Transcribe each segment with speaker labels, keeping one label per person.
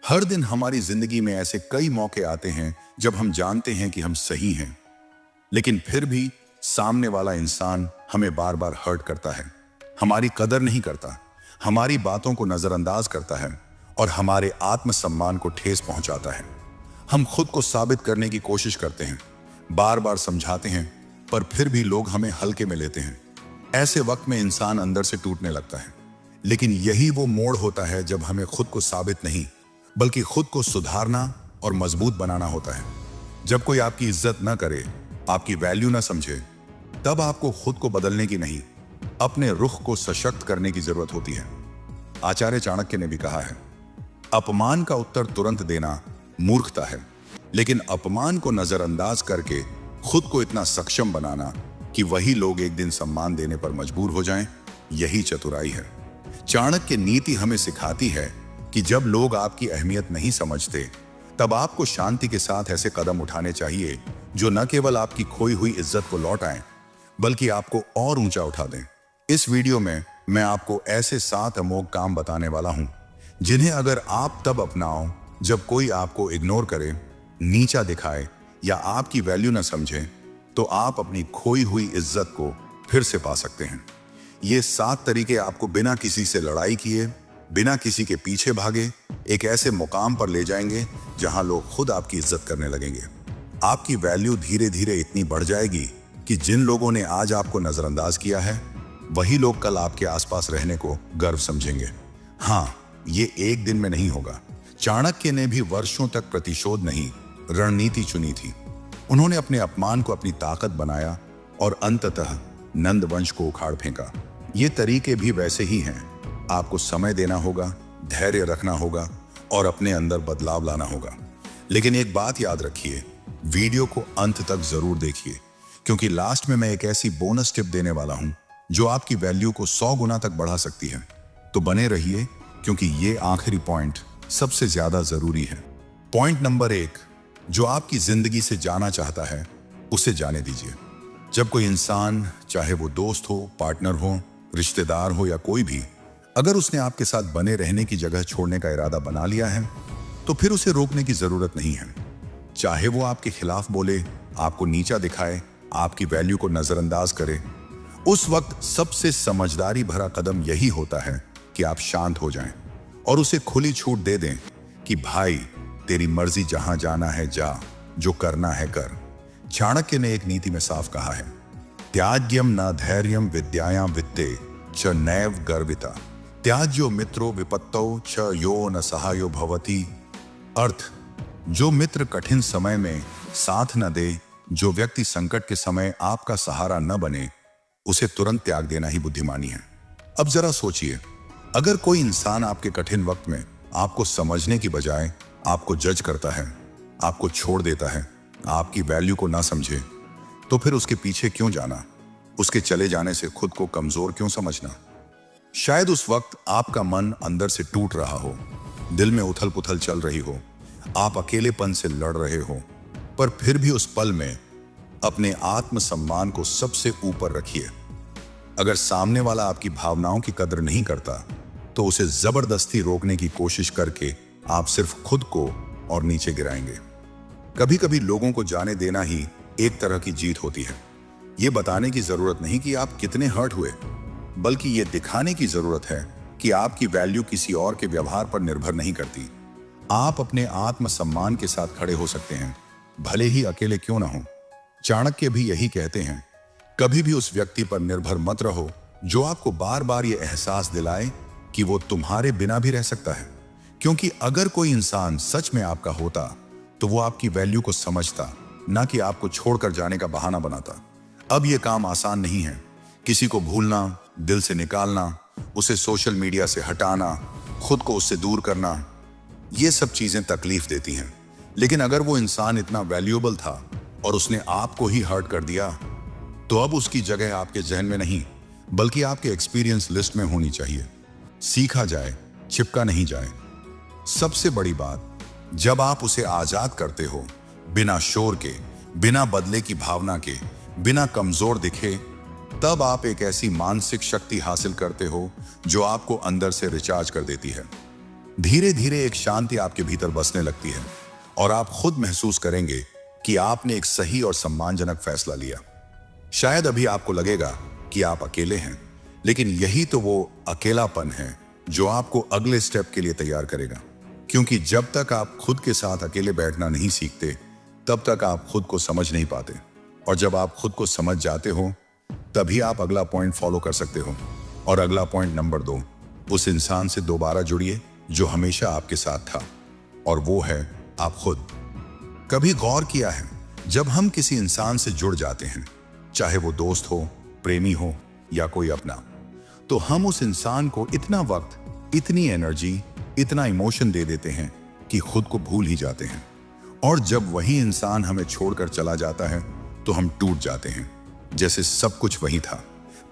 Speaker 1: हर दिन हमारी जिंदगी में ऐसे कई मौके आते हैं जब हम जानते हैं कि हम सही हैं, लेकिन फिर भी सामने वाला इंसान हमें बार बार हर्ट करता है, हमारी कदर नहीं करता, हमारी बातों को नजरअंदाज करता है और हमारे आत्मसम्मान को ठेस पहुंचाता है। हम खुद को साबित करने की कोशिश करते हैं, बार बार समझाते हैं, पर फिर भी लोग हमें हल्के में लेते हैं। ऐसे वक्त में इंसान अंदर से टूटने लगता है। लेकिन यही वो मोड़ होता है जब हमें खुद को साबित नहीं बल्कि खुद को सुधारना और मजबूत बनाना होता है। जब कोई आपकी इज्जत न करे, आपकी वैल्यू न समझे, तब आपको खुद को बदलने की नहीं, अपने रुख को सशक्त करने की जरूरत होती है। आचार्य चाणक्य ने भी कहा है, अपमान का उत्तर तुरंत देना मूर्खता है, लेकिन अपमान को नजरअंदाज करके खुद को इतना सक्षम बनाना कि वही लोग एक दिन सम्मान देने पर मजबूर हो जाएं, यही चतुराई है। चाणक्य नीति हमें सिखाती है कि जब लोग आपकी अहमियत नहीं समझते, तब आपको शांति के साथ ऐसे कदम उठाने चाहिए जो न केवल आपकी खोई हुई इज्जत को लौटाएं, बल्कि आपको और ऊंचा उठा दें। इस वीडियो में मैं आपको ऐसे 7 अमोघ काम बताने वाला हूं, जिन्हें अगर आप तब अपनाओ जब कोई आपको इग्नोर करे, नीचा दिखाए या आपकी वैल्यू न समझे, तो आप अपनी खोई हुई इज्जत को फिर से पा सकते हैं। ये 7 तरीके आपको बिना किसी से लड़ाई किए, बिना किसी के पीछे भागे, एक ऐसे मुकाम पर ले जाएंगे जहां लोग खुद आपकी इज्जत करने लगेंगे। आपकी वैल्यू धीरे धीरे इतनी बढ़ जाएगी कि जिन लोगों ने आज आपको नजरअंदाज किया है, वही लोग कल आपके आसपास रहने को गर्व समझेंगे। हाँ, ये एक दिन में नहीं होगा। चाणक्य ने भी वर्षों तक प्रतिशोध नहीं, रणनीति चुनी थी। उन्होंने अपने अपमान को अपनी ताकत बनाया और अंततः नंद वंश को उखाड़ फेंका। ये तरीके भी वैसे ही हैं। आपको समय देना होगा, धैर्य रखना होगा और अपने अंदर बदलाव लाना होगा। लेकिन एक बात याद रखिए, वीडियो को अंत तक जरूर देखिए, क्योंकि लास्ट में मैं एक ऐसी बोनस टिप देने वाला हूं जो आपकी वैल्यू को 100 गुना तक बढ़ा सकती है। तो बने रहिए, क्योंकि ये आखिरी पॉइंट सबसे ज्यादा जरूरी है। पॉइंट नंबर 1, जो आपकी जिंदगी से जाना चाहता है, उसे जाने दीजिए। जब कोई इंसान, चाहे वो दोस्त हो, पार्टनर हो, रिश्तेदार हो या कोई भी, अगर उसने आपके साथ बने रहने की जगह छोड़ने का इरादा बना लिया है, तो फिर उसे रोकने की जरूरत नहीं है। चाहे वो आपके खिलाफ बोले, आपको नीचा दिखाए, आपकी वैल्यू को नजरअंदाज करे, उस वक्त सबसे समझदारी भरा कदम यही होता है कि आप शांत हो जाएं और उसे खुली छूट दे दें कि भाई, तेरी मर्जी, जहां जाना है जा, जो करना है कर। चाणक्य ने एक नीति में साफ कहा है, त्याज्यम न धैर्यम विद्यायां वित्ते च नैव गर्विता, त्याज्यो मित्रो विपत्तौ च यो न सहायो भवति। अर्थ, जो मित्र कठिन समय में साथ न दे, जो व्यक्ति संकट के समय आपका सहारा न बने, उसे तुरंत त्याग देना ही बुद्धिमानी है। अब जरा सोचिए, अगर कोई इंसान आपके कठिन वक्त में आपको समझने की बजाय आपको जज करता है, आपको छोड़ देता है, आपकी वैल्यू को ना समझे, तो फिर उसके पीछे क्यों जाना? उसके चले जाने से खुद को कमजोर क्यों समझना? शायद उस वक्त आपका मन अंदर से टूट रहा हो, दिल में उथल पुथल चल रही हो, आप अकेलेपन से लड़ रहे हो, पर फिर भी उस पल में अपने आत्मसम्मान को सबसे ऊपर रखिए। अगर सामने वाला आपकी भावनाओं की कदर नहीं करता, तो उसे जबरदस्ती रोकने की कोशिश करके आप सिर्फ खुद को और नीचे गिराएंगे। कभी कभी लोगों को जाने देना ही एक तरह की जीत होती है। ये बताने की जरूरत नहीं कि आप कितने हर्ट हुए, बल्कि ये दिखाने की जरूरत है कि आपकी वैल्यू किसी और के व्यवहार पर निर्भर नहीं करती। आप अपने आत्मसम्मान के साथ खड़े हो सकते हैं, भले ही अकेले क्यों ना हो। चाणक्य भी यही कहते हैं, कभी भी उस व्यक्ति पर निर्भर मत रहो जो आपको बार बार ये एहसास दिलाए कि वो तुम्हारे बिना भी रह सकता है। क्योंकि अगर कोई इंसान सच में आपका होता, तो वो आपकी वैल्यू को समझता, ना कि आपको छोड़कर जाने का बहाना बनाता। अब ये काम आसान नहीं है। किसी को भूलना, दिल से निकालना, उसे सोशल मीडिया से हटाना, खुद को उससे दूर करना, ये सब चीजें तकलीफ देती हैं। लेकिन अगर वो इंसान इतना वैल्यूएबल था और उसने आपको ही हर्ट कर दिया, तो अब उसकी जगह आपके जहन में नहीं, बल्कि आपके एक्सपीरियंस लिस्ट में होनी चाहिए। सीखा जाए, चिपका नहीं जाए। सबसे बड़ी बात, जब आप उसे आजाद करते हो, बिना शोर के, बिना बदले की भावना के, बिना कमजोर दिखे, तब आप एक ऐसी मानसिक शक्ति हासिल करते हो जो आपको अंदर से रिचार्ज कर देती है। धीरे धीरे एक शांति आपके भीतर बसने लगती है और आप खुद महसूस करेंगे कि आपने एक सही और सम्मानजनक फैसला लिया। शायद अभी आपको लगेगा कि आप अकेले हैं, लेकिन यही तो वो अकेलापन है जो आपको अगले स्टेप के लिए तैयार करेगा। क्योंकि जब तक आप खुद के साथ अकेले बैठना नहीं सीखते, तब तक आप खुद को समझ नहीं पाते। और जब आप खुद को समझ जाते हो, तभी आप अगला पॉइंट फॉलो कर सकते हो। और अगला पॉइंट नंबर 2, उस इंसान से दोबारा जुड़िए जो हमेशा आपके साथ था, और वो है आप खुद। कभी गौर किया है, जब हम किसी इंसान से जुड़ जाते हैं, चाहे वो दोस्त हो, प्रेमी हो या कोई अपना, तो हम उस इंसान को इतना वक्त, इतनी एनर्जी, इतना इमोशन दे देते हैं कि खुद को भूल ही जाते हैं। और जब वही इंसान हमें छोड़कर चला जाता है तो हम टूट जाते हैं, जैसे सब कुछ वही था।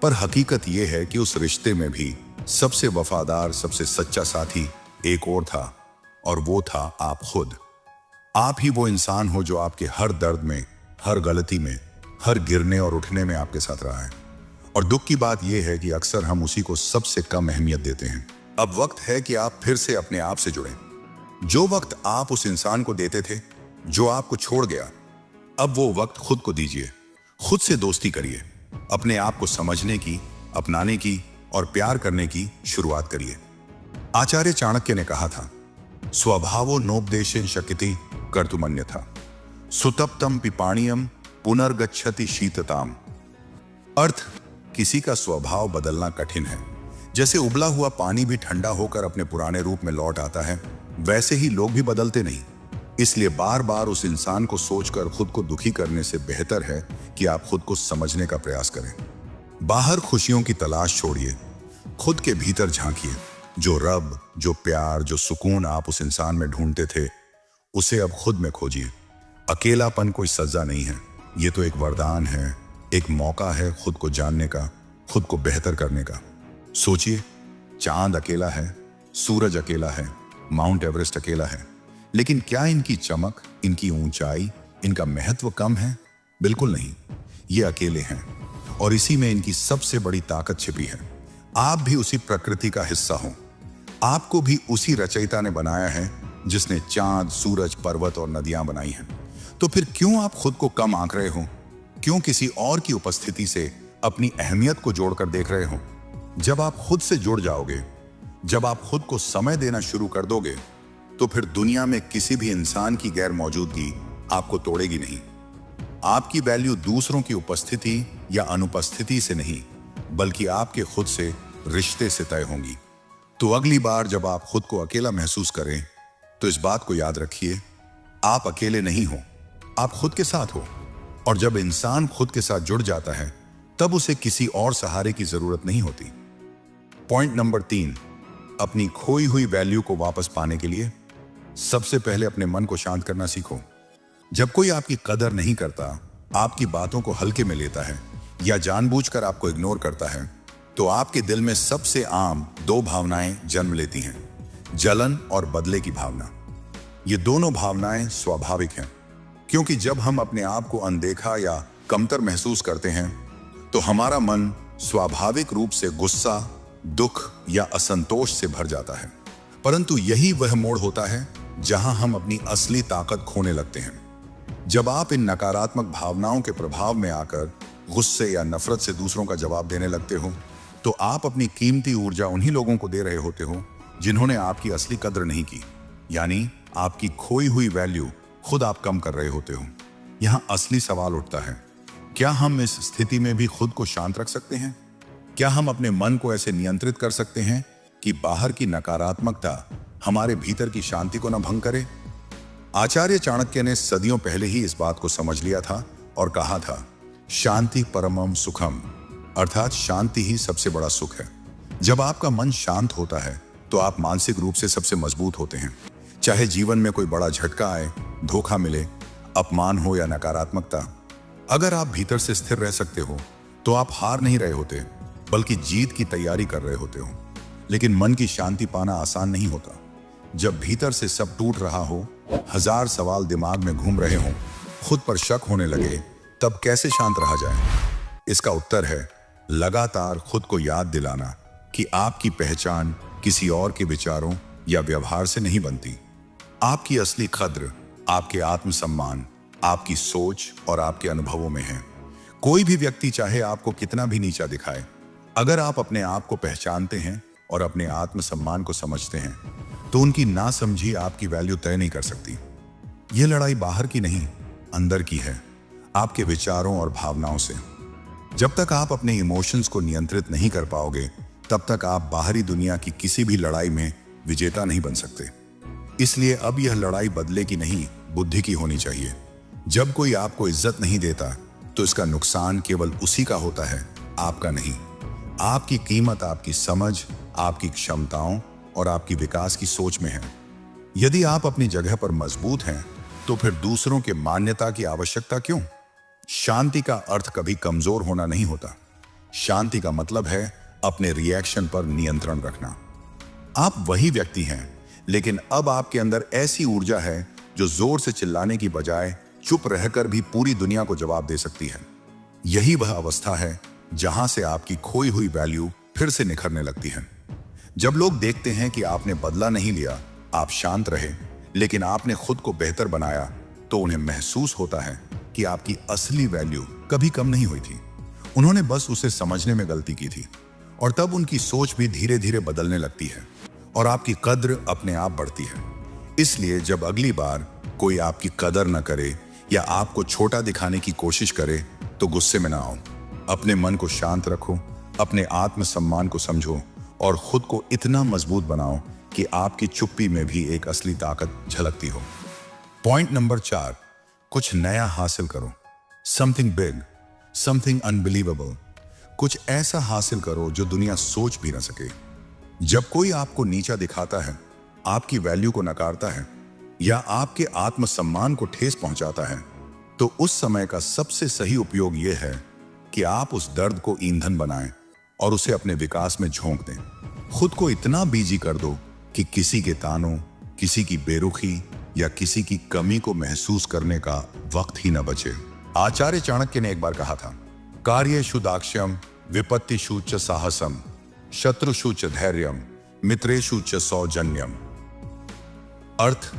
Speaker 1: पर हकीकत यह है कि उस रिश्ते में भी सबसे वफादार, सबसे सच्चा साथी एक और था, और वो था आप खुद। आप ही वो इंसान हो जो आपके हर दर्द में, हर गलती में, हर गिरने और उठने में आपके साथ रहा है। और दुख की बात यह है कि अक्सर हम उसी को सबसे कम अहमियत देते हैं। अब वक्त है कि आप फिर से अपने आप से जुड़ें। जो वक्त आप उस इंसान को देते थे जो आपको छोड़ गया, अब वो वक्त खुद को दीजिए। खुद से दोस्ती करिए, अपने आप को समझने की, अपनाने की और प्यार करने की शुरुआत करिए। आचार्य चाणक्य ने कहा था, स्वभावो नोपदेशेन शक्यति कर्तुमन्यथा सुतप्तम पिपाणियम पुनर्गच्छति शीतताम। अर्थ, किसी का स्वभाव बदलना कठिन है। जैसे उबला हुआ पानी भी ठंडा होकर अपने पुराने रूप में लौट आता है, वैसे ही लोग भी बदलते नहीं। इसलिए बार बार उस इंसान को सोचकर खुद को दुखी करने से बेहतर है कि आप खुद को समझने का प्रयास करें। बाहर खुशियों की तलाश छोड़िए, खुद के भीतर झांकिए। जो रब, जो प्यार, जो सुकून आप उस इंसान में ढूंढते थे, उसे अब खुद में खोजिए। अकेलापन कोई सजा नहीं है, ये तो एक वरदान है, एक मौका है खुद को जानने का, खुद को बेहतर करने का। सोचिए, चांद अकेला है, सूरज अकेला है, माउंट एवरेस्ट अकेला है, लेकिन क्या इनकी चमक, इनकी ऊंचाई, इनका महत्व कम है? बिल्कुल नहीं। ये अकेले हैं और इसी में इनकी सबसे बड़ी ताकत छिपी है। आप भी उसी प्रकृति का हिस्सा हो। आपको भी उसी रचयिता ने बनाया है जिसने चांद, सूरज, पर्वत और नदियां बनाई हैं। तो फिर क्यों आप खुद को कम आंक रहे हो? क्यों किसी और की उपस्थिति से अपनी अहमियत को जोड़कर देख रहे हो? जब आप खुद से जुड़ जाओगे, जब आप खुद को समय देना शुरू कर दोगे, तो फिर दुनिया में किसी भी इंसान की गैर मौजूदगी आपको तोड़ेगी नहीं। आपकी वैल्यू दूसरों की उपस्थिति या अनुपस्थिति से नहीं, बल्कि आपके खुद से, रिश्ते से तय होंगी। तो अगली बार जब आप खुद को अकेला महसूस करें, तो इस बात को याद रखिए, आप अकेले नहीं हो, आप खुद के साथ हो। और जब इंसान खुद के साथ जुड़ जाता है, तब उसे किसी और सहारे की जरूरत नहीं होती। पॉइंट नंबर 3, अपनी खोई हुई वैल्यू को वापस पाने के लिए सबसे पहले अपने मन को शांत करना सीखो। जब कोई आपकी कदर नहीं करता, आपकी बातों को हल्के में लेता है या जानबूझकर आपको इग्नोर करता है, तो आपके दिल में सबसे आम 2 भावनाएं जन्म लेती हैं, जलन और बदले की भावना। ये दोनों भावनाएं स्वाभाविक हैं, क्योंकि जब हम अपने आप को अनदेखा या कमतर महसूस करते हैं, तो हमारा मन स्वाभाविक रूप से गुस्सा, दुख या असंतोष से भर जाता है। परंतु यही वह मोड़ होता है जहां हम अपनी असली ताकत खोने लगते हैं। जब आप इन नकारात्मक भावनाओं के प्रभाव में आकर गुस्से या नफरत से दूसरों का जवाब देने लगते हो, तो आप अपनी कीमती ऊर्जा उन्हीं लोगों को दे रहे होते हो जिन्होंने आपकी असली कद्र नहीं की। यानी आपकी खोई हुई वैल्यू खुद आप कम कर रहे होते हो। यहां असली सवाल उठता है, क्या हम इस स्थिति में भी खुद को शांत रख सकते हैं? क्या हम अपने मन को ऐसे नियंत्रित कर सकते हैं कि बाहर की नकारात्मकता हमारे भीतर की शांति को न भंग करे? आचार्य चाणक्य ने सदियों पहले ही इस बात को समझ लिया था और कहा था, शांति परमम सुखम, अर्थात शांति ही सबसे बड़ा सुख है। जब आपका मन शांत होता है, तो आप मानसिक रूप से सबसे मजबूत होते हैं। चाहे जीवन में कोई बड़ा झटका आए, धोखा मिले, अपमान हो या नकारात्मकता, अगर आप भीतर से स्थिर रह सकते हो, तो आप हार नहीं रहे होते, बल्कि जीत की तैयारी कर रहे होते हो। लेकिन मन की शांति पाना आसान नहीं होता। जब भीतर से सब टूट रहा हो, 1000 सवाल दिमाग में घूम रहे हों, खुद पर शक होने लगे, तब कैसे शांत रहा जाए? इसका उत्तर है लगातार खुद को याद दिलाना कि आपकी पहचान किसी और के विचारों या व्यवहार से नहीं बनती। आपकी असली कद्र आपके आत्मसम्मान, आपकी सोच और आपके अनुभवों में है। कोई भी व्यक्ति चाहे आपको कितना भी नीचा दिखाए, अगर आप अपने आप को पहचानते हैं और अपने आत्मसम्मान को समझते हैं, तो उनकी नासमझी आपकी वैल्यू तय नहीं कर सकती। यह लड़ाई बाहर की नहीं, अंदर की है, आपके विचारों और भावनाओं से। जब तक आप अपने इमोशंस को नियंत्रित नहीं कर पाओगे, तब तक आप बाहरी दुनिया की किसी भी लड़ाई में विजेता नहीं बन सकते। इसलिए अब यह लड़ाई बदले की नहीं, बुद्धि की होनी चाहिए। जब कोई आपको इज्जत नहीं देता, तो इसका नुकसान केवल उसी का होता है, आपका नहीं। आपकी कीमत आपकी समझ, आपकी क्षमताओं और आपकी विकास की सोच में है। यदि आप अपनी जगह पर मजबूत हैं, तो फिर दूसरों के मान्यता की आवश्यकता क्यों? शांति का अर्थ कभी कमजोर होना नहीं होता। शांति का मतलब है अपने रिएक्शन पर नियंत्रण रखना। आप वही व्यक्ति हैं, लेकिन अब आपके अंदर ऐसी ऊर्जा है जो जोर से चिल्लाने की बजाय चुप रहकर भी पूरी दुनिया को जवाब दे सकती है। यही वह अवस्था है जहां से आपकी खोई हुई वैल्यू फिर से निखरने लगती है। जब लोग देखते हैं कि आपने बदला नहीं लिया, आप शांत रहे, लेकिन आपने खुद को बेहतर बनाया, तो उन्हें महसूस होता है कि आपकी असली वैल्यू कभी कम नहीं हुई थी। उन्होंने बस उसे समझने में गलती की थी, और तब उनकी सोच भी धीरे धीरे बदलने लगती है और आपकी कद्र अपने आप बढ़ती है। इसलिए जब अगली बार कोई आपकी कदर न करे या आपको छोटा दिखाने की कोशिश करे, तो गुस्से में ना आओ। अपने मन को शांत रखो, अपने आत्मसम्मान को समझो और खुद को इतना मजबूत बनाओ कि आपकी चुप्पी में भी एक असली ताकत झलकती हो। पॉइंट नंबर 4, कुछ नया हासिल करो। Something big, something unbelievable. कुछ ऐसा हासिल करो जो दुनिया सोच भी ना सके। जब कोई आपको नीचा दिखाता है, आपकी वैल्यू को नकारता है या आपके आत्मसम्मान को ठेस पहुंचाता है, तो उस समय का सबसे सही उपयोग यह है कि आप उस दर्द को ईंधन बनाएं और उसे अपने विकास में झोंक दें। खुद को इतना बिजी कर दो कि किसी के तानों, किसी की बेरुखी या किसी की कमी को महसूस करने का वक्त ही न बचे। आचार्य चाणक्य ने एक बार कहा था, कार्येषु दाक्ष्यम, विपत्तिषु च साहसम, शत्रुषु च धैर्यम, मित्रेषु च सौजन्यम। अर्थ,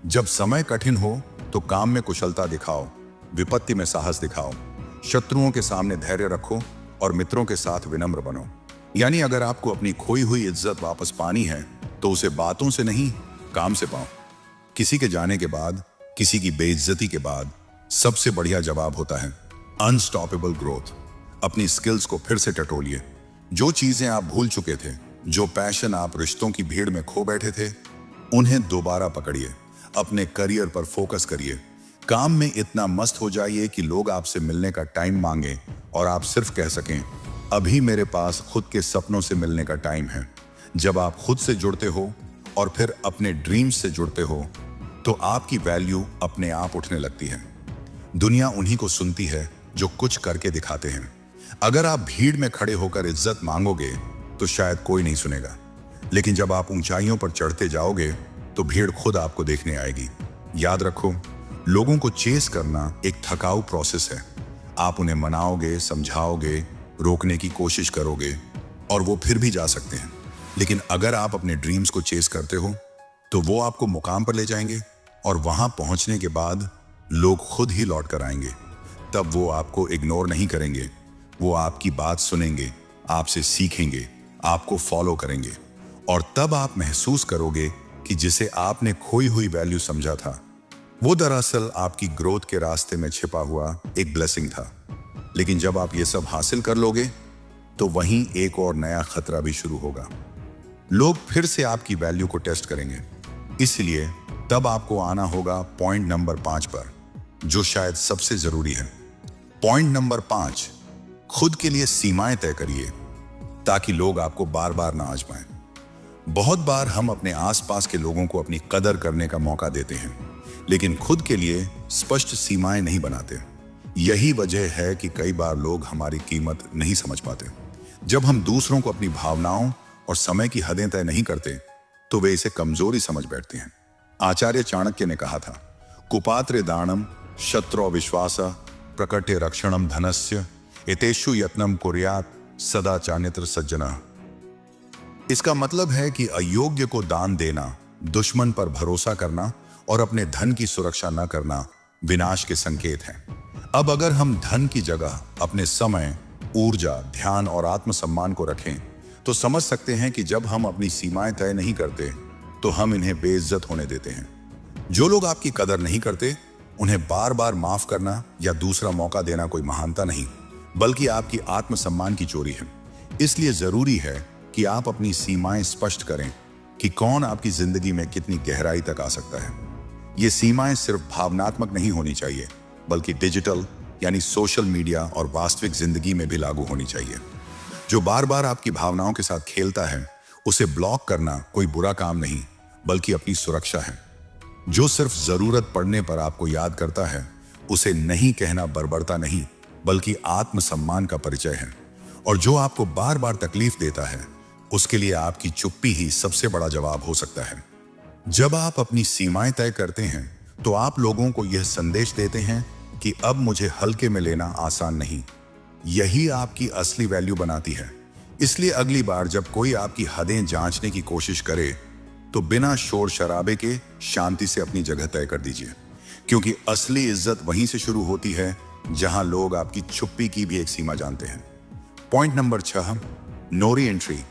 Speaker 1: जब समय कठिन हो तो काम में कुशलता दिखाओ, विपत्ति में साहस दिखाओ, शत्रुओं के सामने धैर्य रखो और मित्रों के साथ विनम्र बनो। यानी अगर आपको अपनी खोई हुई इज्जत वापस पानी है, तो उसे बातों से नहीं, काम से पाओ। किसी के जाने के बाद, किसी की बेइज्जती के बाद सबसे बढ़िया जवाब होता है अनस्टॉपेबल ग्रोथ। अपनी स्किल्स को फिर से टटोलिए। जो चीजें आप भूल चुके थे, जो पैशन आप रिश्तों की भीड़ में खो बैठे थे, उन्हें दोबारा पकड़िए। अपने करियर पर फोकस करिए। काम में इतना मस्त हो जाइए कि लोग आपसे मिलने का टाइम मांगे और आप सिर्फ कह सकें, अभी मेरे पास खुद के सपनों से मिलने का टाइम है। जब आप खुद से जुड़ते हो और फिर अपने ड्रीम्स से जुड़ते हो, तो आपकी वैल्यू अपने आप उठने लगती है। दुनिया उन्हीं को सुनती है जो कुछ करके दिखाते हैं। अगर आप भीड़ में खड़े होकर इज्जत मांगोगे, तो शायद कोई नहीं सुनेगा, लेकिन जब आप ऊंचाइयों पर चढ़ते जाओगे, तो भीड़ खुद आपको देखने आएगी। याद रखो, लोगों को चेस करना एक थकाऊ प्रोसेस है। आप उन्हें मनाओगे, समझाओगे, रोकने की कोशिश करोगे और वो फिर भी जा सकते हैं। लेकिन अगर आप अपने ड्रीम्स को चेस करते हो, तो वो आपको मुकाम पर ले जाएंगे और वहां पहुंचने के बाद लोग खुद ही लौट कर आएंगे। तब वो आपको इग्नोर नहीं करेंगे, वो आपकी बात सुनेंगे, आपसे सीखेंगे, आपको फॉलो करेंगे, और तब आप महसूस करोगे कि जिसे आपने खोई हुई वैल्यू समझा था, वो दरअसल आपकी ग्रोथ के रास्ते में छिपा हुआ एक ब्लेसिंग था। लेकिन जब आप ये सब हासिल कर लोगे, तो वहीं एक और नया खतरा भी शुरू होगा। लोग फिर से आपकी वैल्यू को टेस्ट करेंगे। इसलिए तब आपको आना होगा पॉइंट नंबर 5 पर, जो शायद सबसे जरूरी है। पॉइंट नंबर 5, खुद के लिए सीमाएं तय करिए ताकि लोग आपको बार बार ना आजमाएं। बहुत बार हम अपने आसपास के लोगों को अपनी कदर करने का मौका देते हैं, लेकिन खुद के लिए स्पष्ट सीमाएं नहीं बनाते। यही वजह है कि कई बार लोग हमारी कीमत नहीं समझ पाते। जब हम दूसरों को अपनी भावनाओं और समय की हदें तय नहीं करते, तो वे इसे कमजोरी समझ बैठते हैं। आचार्य चाणक्य ने कहा था, कुपात्रे दानम शत्रो विश्वास प्रकटे रक्षणम धनस्य एतेषु यत्नम कुर्यात् सदा चान्यत्र सज्जनः। इसका मतलब है कि अयोग्य को दान देना, दुश्मन पर भरोसा करना और अपने धन की सुरक्षा न करना विनाश के संकेत हैं। अब अगर हम धन की जगह अपने समय, ऊर्जा, ध्यान और आत्मसम्मान को रखें तो समझ सकते हैं कि जब हम अपनी सीमाएं तय नहीं करते तो हम इन्हें बेइज्जत होने देते हैं। जो लोग आपकी कदर नहीं करते उन्हें बार बार माफ करना या दूसरा मौका देना कोई महानता नहीं, बल्कि आपकी आत्मसम्मान की चोरी है। इसलिए जरूरी है कि आप अपनी सीमाएं स्पष्ट करें कि कौन आपकी जिंदगी में कितनी गहराई तक आ सकता है। ये सीमाएं सिर्फ भावनात्मक नहीं होनी चाहिए, बल्कि डिजिटल यानी सोशल मीडिया और वास्तविक जिंदगी में भी लागू होनी चाहिए। जो बार बार आपकी भावनाओं के साथ खेलता है उसे ब्लॉक करना कोई बुरा काम नहीं, बल्कि अपनी सुरक्षा है। जो सिर्फ जरूरत पड़ने पर आपको याद करता है उसे नहीं कहना बर्बरता नहीं, बल्कि आत्मसम्मान का परिचय है। और जो आपको बार बार तकलीफ देता है उसके लिए आपकी चुप्पी ही सबसे बड़ा जवाब हो सकता है। जब आप अपनी सीमाएं तय करते हैं तो आप लोगों को यह संदेश देते हैं कि अब मुझे हल्के में लेना आसान नहीं। यही आपकी असली वैल्यू बनाती है। इसलिए अगली बार जब कोई आपकी हदें जांचने की कोशिश करे तो बिना शोर शराबे के शांति से अपनी जगह तय कर दीजिए, क्योंकि असली इज्जत वहीं से शुरू होती है जहां लोग आपकी चुप्पी की भी एक सीमा जानते हैं। Point number 6, no reentry.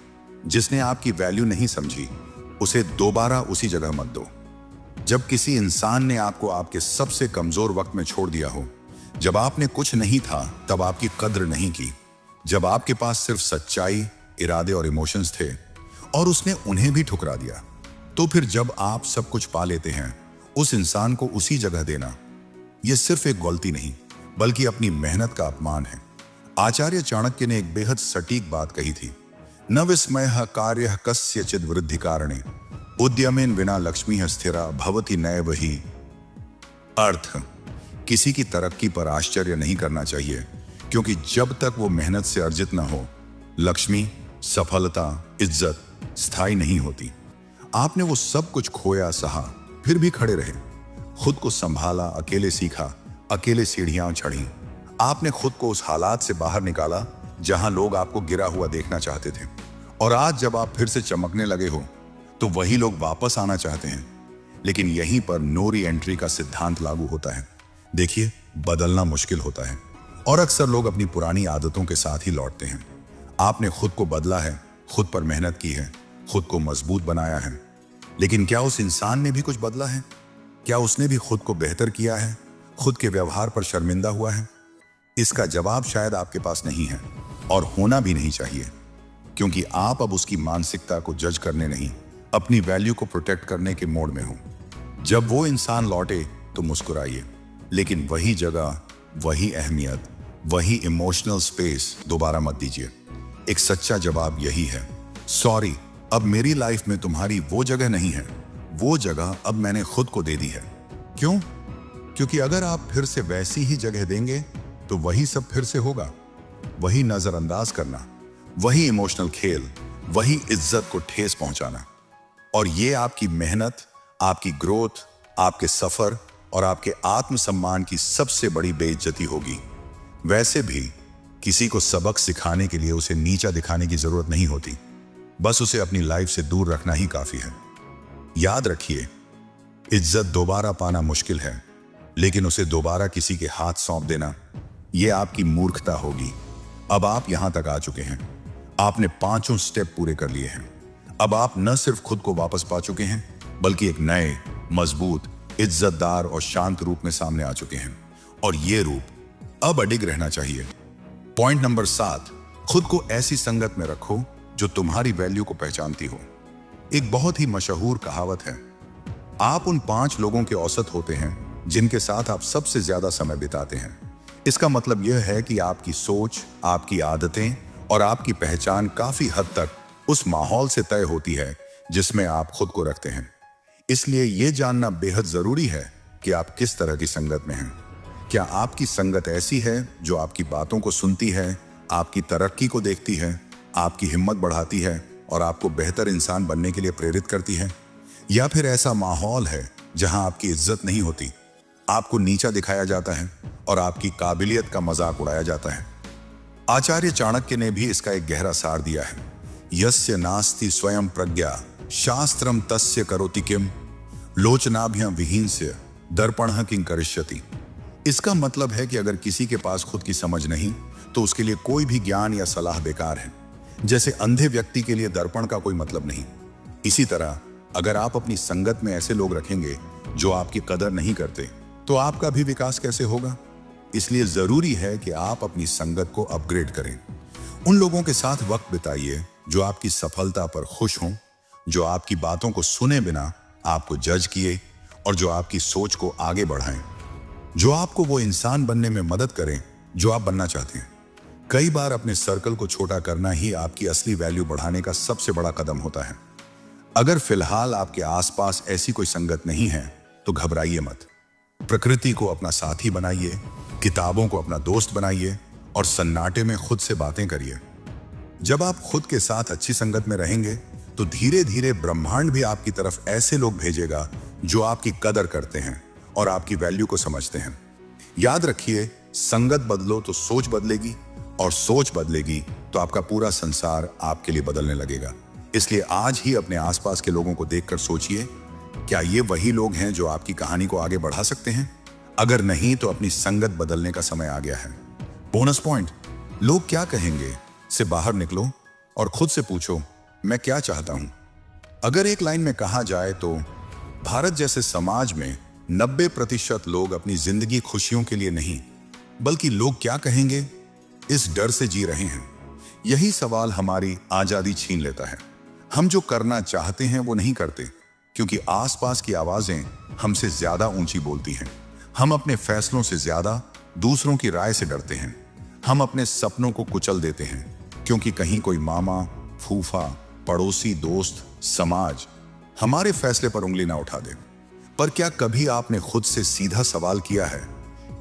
Speaker 1: जिसने आपकी वैल्यू नहीं समझी उसे दोबारा उसी जगह मत दो। जब किसी इंसान ने आपको आपके सबसे कमजोर वक्त में छोड़ दिया हो, जब आपने कुछ नहीं था तब आपकी कद्र नहीं की, जब आपके पास सिर्फ सच्चाई, इरादे और इमोशंस थे और उसने उन्हें भी ठुकरा दिया, तो फिर जब आप सब कुछ पा लेते हैं उस इंसान को उसी जगह देना यह सिर्फ एक गलती नहीं, बल्कि अपनी मेहनत का अपमान है। आचार्य चाणक्य ने एक बेहद सटीक बात कही थी, न विस्मयः कार्यः कस्यचिद् वृद्धि कारणे उद्यमेन विना लक्ष्मीः स्थिरा भवति नैव हि। अर्थ, किसी की तरक्की पर आश्चर्य नहीं करना चाहिए, क्योंकि जब तक वो मेहनत से अर्जित न हो, लक्ष्मी, सफलता, इज्जत स्थायी नहीं होती। आपने वो सब कुछ खोया, सहा, फिर भी खड़े रहे, खुद को संभाला, अकेले सीखा, अकेले सीढ़ियां चढ़ी। आपने खुद को उस हालात से बाहर निकाला जहां लोग आपको गिरा हुआ देखना चाहते थे, और आज जब आप फिर से चमकने लगे हो तो वही लोग वापस आना चाहते हैं। लेकिन यहीं पर नो री एंट्री का सिद्धांत लागू होता है। देखिए, बदलना मुश्किल होता है और अक्सर लोग अपनी पुरानी आदतों के साथ ही लौटते हैं। आपने खुद को बदला है, खुद पर मेहनत की है, खुद को मजबूत बनाया है, लेकिन क्या उस इंसान ने भी कुछ बदला है? क्या उसने भी खुद को बेहतर किया है, खुद के व्यवहार पर शर्मिंदा हुआ है? इसका जवाब शायद आपके पास नहीं है और होना भी नहीं चाहिए, क्योंकि आप अब उसकी मानसिकता को जज करने नहीं, अपनी वैल्यू को प्रोटेक्ट करने के मोड में हो। जब वो इंसान लौटे तो मुस्कुराइए, लेकिन वही जगह, वही अहमियत, वही इमोशनल स्पेस दोबारा मत दीजिए। एक सच्चा जवाब यही है, सॉरी, अब मेरी लाइफ में तुम्हारी वो जगह नहीं है, वो जगह अब मैंने खुद को दे दी है। क्यों? क्योंकि अगर आप फिर से वैसी ही जगह देंगे तो वही सब फिर से होगा, वही नजरअंदाज करना, वही इमोशनल खेल, वही इज्जत को ठेस पहुंचाना। और ये आपकी मेहनत, आपकी ग्रोथ, आपके सफर और आपके आत्मसम्मान की सबसे बड़ी बेइज्जती होगी। वैसे भी किसी को सबक सिखाने के लिए उसे नीचा दिखाने की जरूरत नहीं होती, बस उसे अपनी लाइफ से दूर रखना ही काफी है। याद रखिए, इज्जत दोबारा पाना मुश्किल है, लेकिन उसे दोबारा किसी के हाथ सौंप देना, यह आपकी मूर्खता होगी। अब आप यहां तक आ चुके हैं, आपने 5 स्टेप पूरे कर लिए हैं। अब आप न सिर्फ खुद को वापस पा चुके हैं, बल्कि एक नए, मजबूत, इज्जतदार और शांत रूप में सामने आ चुके हैं, और ये रूप अब अडिग रहना चाहिए। पॉइंट नंबर 7, खुद को ऐसी संगत में रखो जो तुम्हारी वैल्यू को पहचानती हो। एक बहुत ही मशहूर कहावत है, आप उन 5 लोगों के औसत होते हैं जिनके साथ आप सबसे ज्यादा समय बिताते हैं। इसका मतलब यह है कि आपकी सोच, आपकी आदतें और आपकी पहचान काफी हद तक उस माहौल से तय होती है जिसमें आप खुद को रखते हैं। इसलिए यह जानना बेहद जरूरी है कि आप किस तरह की संगत में हैं। क्या आपकी संगत ऐसी है जो आपकी बातों को सुनती है, आपकी तरक्की को देखती है, आपकी हिम्मत बढ़ाती है और आपको बेहतर इंसान बनने के लिए प्रेरित करती है? या फिर ऐसा माहौल है जहां आपकी इज्जत नहीं होती, आपको नीचा दिखाया जाता है और आपकी काबिलियत का मजाक उड़ाया जाता है? आचार्य चाणक्य ने भी इसका एक गहरा सार दिया है यस्य नास्ति स्वयं प्रज्ञा शास्त्रम तस्य करोति किम लोचनाभ्यां विहीनस्य दर्पणः किं करिष्यति। इसका मतलब है कि अगर किसी के पास खुद की समझ नहीं तो उसके लिए कोई भी ज्ञान या सलाह बेकार है। जैसे अंधे व्यक्ति के लिए दर्पण का कोई मतलब नहीं, इसी तरह अगर आप अपनी संगत में ऐसे लोग रखेंगे जो आपकी कदर नहीं करते तो आपका भी विकास कैसे होगा। इसलिए जरूरी है कि आप अपनी संगत को अपग्रेड करें। उन लोगों के साथ वक्त बिताइए जो आपकी सफलता पर खुश हों, जो आपकी बातों को सुने बिना आपको जज किए और जो आपकी सोच को आगे बढ़ाएं, जो आपको वो इंसान बनने में मदद करें जो आप बनना चाहते हैं। कई बार अपने सर्कल को छोटा करना ही आपकी असली वैल्यू बढ़ाने का सबसे बड़ा कदम होता है। अगर फिलहाल आपके आसपास ऐसी कोई संगत नहीं है तो घबराइए मत। प्रकृति को अपना साथी बनाइए, किताबों को अपना दोस्त बनाइए और सन्नाटे में खुद से बातें करिए। जब आप खुद के साथ अच्छी संगत में रहेंगे तो धीरे धीरे ब्रह्मांड भी आपकी तरफ ऐसे लोग भेजेगा जो आपकी कदर करते हैं और आपकी वैल्यू को समझते हैं। याद रखिए, संगत बदलो तो सोच बदलेगी और सोच बदलेगी तो आपका पूरा संसार आपके लिए बदलने लगेगा। इसलिए आज ही अपने आसपास के लोगों को देखकर सोचिए, क्या ये वही लोग हैं जो आपकी कहानी को आगे बढ़ा सकते हैं? अगर नहीं तो अपनी संगत बदलने का समय आ गया है। बोनस पॉइंट, लोग क्या कहेंगे से बाहर निकलो और खुद से पूछो, मैं क्या चाहता हूं। अगर एक लाइन में कहा जाए तो भारत जैसे समाज में 90% लोग अपनी जिंदगी खुशियों के लिए नहीं बल्कि लोग क्या कहेंगे इस डर से जी रहे हैं। यही सवाल हमारी आजादी छीन लेता है। हम जो करना चाहते हैं वो नहीं करते क्योंकि आसपास की आवाजें हमसे ज्यादा ऊंची बोलती हैं। हम अपने फैसलों से ज्यादा दूसरों की राय से डरते हैं। हम अपने सपनों को कुचल देते हैं क्योंकि कहीं कोई मामा, फूफा, पड़ोसी, दोस्त, समाज हमारे फैसले पर उंगली ना उठा दे। पर क्या कभी आपने खुद से सीधा सवाल किया है,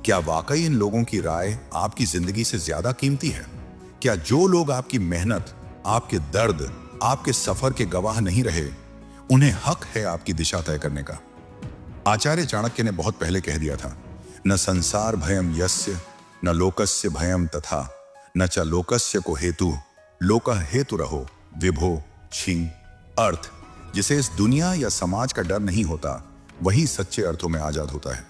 Speaker 1: क्या वाकई इन लोगों की राय आपकी जिंदगी से ज्यादा कीमती है? क्या जो लोग आपकी मेहनत, आपके दर्द, आपके सफर के गवाह नहीं रहे, उन्हें हक है आपकी दिशा तय करने का? आचार्य चाणक्य ने बहुत पहले कह दिया था, न संसार भयम यस्य न लोकस्य भयम तथा न च लोकस्य को हेतु लोका हेतु रहो विभो छिंग। अर्थ, जिसे इस दुनिया या समाज का डर नहीं होता वही सच्चे अर्थों में आजाद होता है।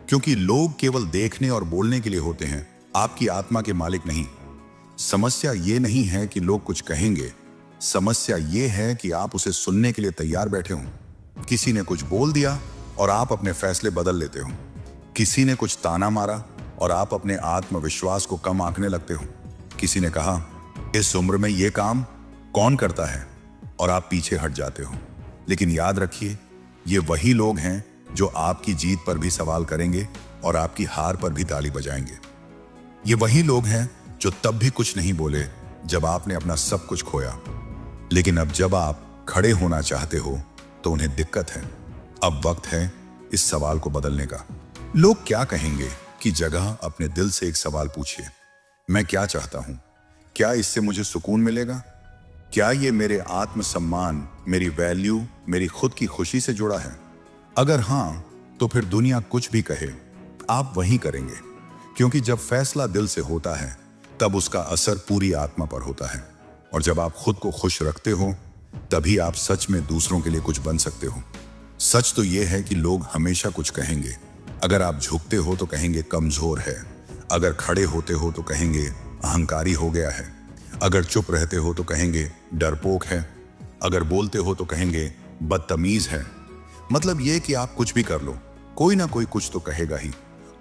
Speaker 1: क्योंकि लोग केवल देखने और बोलने के लिए होते हैं, आपकी आत्मा के मालिक नहीं। समस्या ये नहीं है कि लोग कुछ कहेंगे, समस्या ये है कि आप उसे सुनने के लिए तैयार बैठे हो। किसी ने कुछ बोल दिया और आप अपने फैसले बदल लेते हो। किसी ने कुछ ताना मारा और आप अपने आत्मविश्वास को कम आंकने लगते हो। किसी ने कहा, इस उम्र में ये काम कौन करता है, और आप पीछे हट जाते हो। लेकिन याद रखिए, ये वही लोग हैं जो आपकी जीत पर भी सवाल करेंगे और आपकी हार पर भी ताली बजाएंगे। ये वही लोग हैं जो तब भी कुछ नहीं बोले जब आपने अपना सब कुछ खोया, लेकिन अब जब आप खड़े होना चाहते हो तो उन्हें दिक्कत है। अब वक्त है इस सवाल को बदलने का। लोग क्या कहेंगे की जगह अपने दिल से एक सवाल पूछिए, मैं क्या चाहता हूं? क्या इससे मुझे सुकून मिलेगा? क्या ये मेरे आत्मसम्मान, मेरी वैल्यू, मेरी खुद की खुशी से जुड़ा है? अगर हां, तो फिर दुनिया कुछ भी कहे, आप वही करेंगे। क्योंकि जब फैसला दिल से होता है तब उसका असर पूरी आत्मा पर होता है। और जब आप खुद को खुश रखते हो तभी आप सच में दूसरों के लिए कुछ बन सकते हो। सच तो यह है कि लोग हमेशा कुछ कहेंगे। अगर आप झुकते हो तो कहेंगे कमजोर है, अगर खड़े होते हो तो कहेंगे अहंकारी हो गया है, अगर चुप रहते हो तो कहेंगे डरपोक है, अगर बोलते हो तो कहेंगे बदतमीज है। मतलब यह कि आप कुछ भी कर लो, कोई ना कोई कुछ तो कहेगा ही।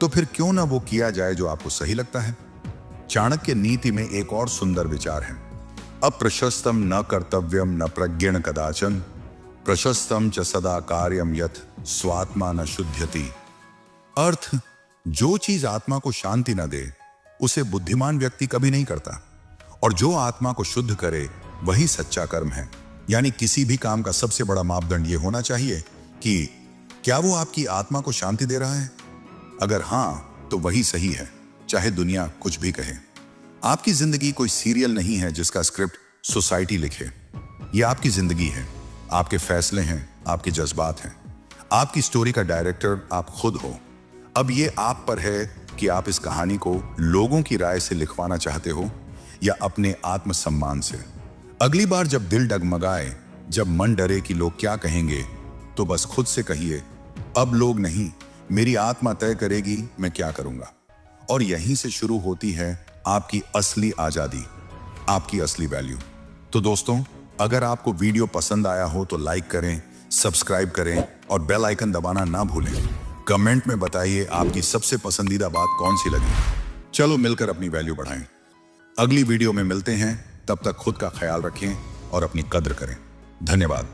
Speaker 1: तो फिर क्यों ना वो किया जाए जो आपको सही लगता है। चाणक्य नीति में एक और सुंदर विचार है, अप्रशस्तम न कर्तव्यम न प्रज्ञण कदाचन प्रशस्तम च सदा कार्यम यथ स्वात्मा न शुद्ध्यति। अर्थ, जो चीज आत्मा को शांति न दे उसे बुद्धिमान व्यक्ति कभी नहीं करता, और जो आत्मा को शुद्ध करे वही सच्चा कर्म है। यानी किसी भी काम का सबसे बड़ा मापदंड यह होना चाहिए कि क्या वो आपकी आत्मा को शांति दे रहा है। अगर हां, तो वही सही है, चाहे दुनिया कुछ भी कहे। आपकी जिंदगी कोई सीरियल नहीं है जिसका स्क्रिप्ट सोसाइटी लिखे। यह आपकी जिंदगी है, आपके फैसले हैं, आपके जज्बात हैं। आपकी स्टोरी का डायरेक्टर आप खुद हो। अब ये आप पर है कि आप इस कहानी को लोगों की राय से लिखवाना चाहते हो या अपने आत्मसम्मान से। अगली बार जब दिल डगमगाए, जब मन डरे कि लोग क्या कहेंगे, तो बस खुद से कहिए, अब लोग नहीं, मेरी आत्मा तय करेगी मैं क्या करूंगा। और यहीं से शुरू होती है आपकी असली आजादी, आपकी असली वैल्यू। तो दोस्तों, अगर आपको वीडियो पसंद आया हो तो लाइक करें, सब्सक्राइब करें और बेल आइकन दबाना ना भूलें। कमेंट में बताइए आपकी सबसे पसंदीदा बात कौन सी लगी। चलो मिलकर अपनी वैल्यू बढ़ाएं। अगली वीडियो में मिलते हैं, तब तक खुद का ख्याल रखें और अपनी कद्र करें। धन्यवाद।